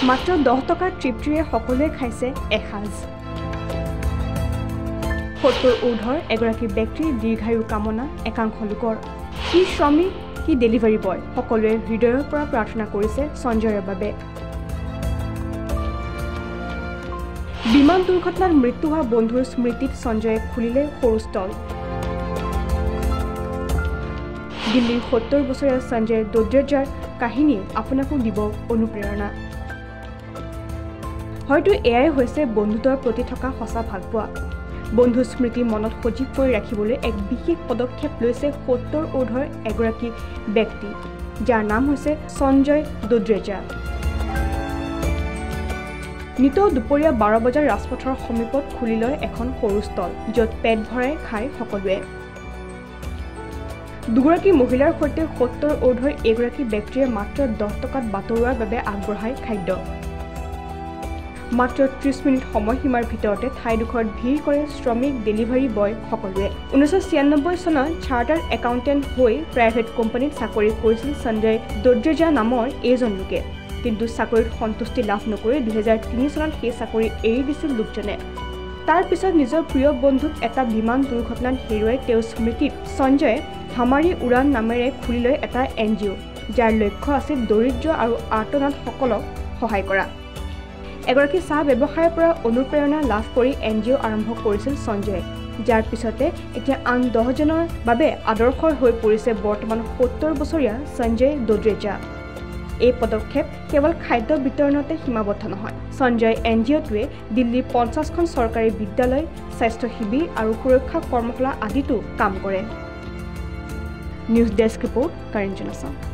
মাত্ৰ 10 টকাৰ তৃপ্তিৰে সকলোৱে খাইছে এসাঁজ 70 ঊৰ্ধৰ এগৰাকী ব্যক্তিৰ দীৰ্ঘায়ু কামনা একাংশ লোকৰ কি শ্ৰমিক কি ডেলিভাৰী বয় সকলোৱে হৃদয়ৰ পৰা প্ৰাৰ্থনা কৰিছে সঞ্জয়ৰ বাবে বিমান দুৰ্ঘটনাত মৃত্যু হোৱা বন্ধুৰ স্মৃতিত সঞ্জয়ে খুলিলে সৰু ষ্টল দিল্লীৰ 70 বছৰীয়া সঞ্জয় দোদ্ৰেজাৰ কাহিনীয়ে আপোনাকো দিব অনুপ্ৰেৰণা হয়তো এয়াই হৈছে বন্ধুত্বৰ প্ৰতি থকা সঁচা ভালপোৱা বন্ধু স্মৃতি মনত সজীৱ কৰি ৰাখিবলৈ এক বিশেষ পদক্ষেপ লৈছে 70 ঊৰ্ধৰ এগৰাকী ব্যক্তি যাৰ নাম হৈছে সঞ্জয় দোদ্ৰেজা নিতৌ দুপৰীয়া 12 বজাৰ ৰাজপথৰ সমীপত খুলি লয় এখন সৰু ষ্টল য'ত পেট ভৰাই খায় সকলোৱে দুগৰাকী মহিলাৰ সৈতে 70 ঊৰ্ধৰ এগৰাকী ব্যক্তিয়ে মাত্ৰ 10 টকাত বাতৰুৱাৰ বাবে আগবঢ়ায় খাদ্য মাত্ৰ 30 মিনিট সময়সীমাৰ ভিতৰতে ঠাইডোখৰত ভিৰ কৰে শ্ৰমিক ডেলিভাৰী বয় সকলোৱে 1996 চনত চাৰ্টাৰ্ড একাউণ্টেণ্ট হৈ প্ৰাইভেট কোম্পানীত চাকৰি কৰিছিল সঞ্জয় দোদ্ৰেজা নামৰ এইজন লোকে কিন্তু চাকৰিত সন্তুষ্টি লাভ নকৰি 2003 চনত সেই চাকৰি এৰি দিছিল লোকজনে তাৰ পিছত নিজৰ প্ৰিয় বন্ধুক এটা বিমান দুৰ্ঘটনাত হেৰুৱাই তেওঁৰ স্মৃতিত সঞ্জয়ে হামাৰী উড়ান নামেৰে খুলি লয় এটা NGO যাৰ লক্ষ্য আছিল দৰিদ্ৰ আৰু আৰ্তনাথসকলক সহায় কৰা এগৰাকী চাহ ব্যৱসায়ৰ পৰা অনুপ্ৰেৰণা লাভ কৰি NGO আৰম্ভ কৰিছিল সঞ্জয়ে যাৰ পিছতে এতিয়া আন 10 জনৰ বাবে আদৰ্শৰ হৈ পৰিছে বৰ্তমান 70 বছৰীয়া সঞ্জয় দোদ্ৰেজা এই পদক্ষেপ কেৱল খাদ্য বিতৰণতে সীমাবদ্ধ নহয় সঞ্জয় NGOটোৱে দিল্লীৰ 50খন চৰকাৰী বিদ্যালয় স্বাস্থ্য শিবিৰ আৰু সুৰক্ষা কৰ্মশালা আদিতো কাম কৰে নিউজ ডেস্ক ৰিপোৰ্ট কাৰেঞ্জন আছাম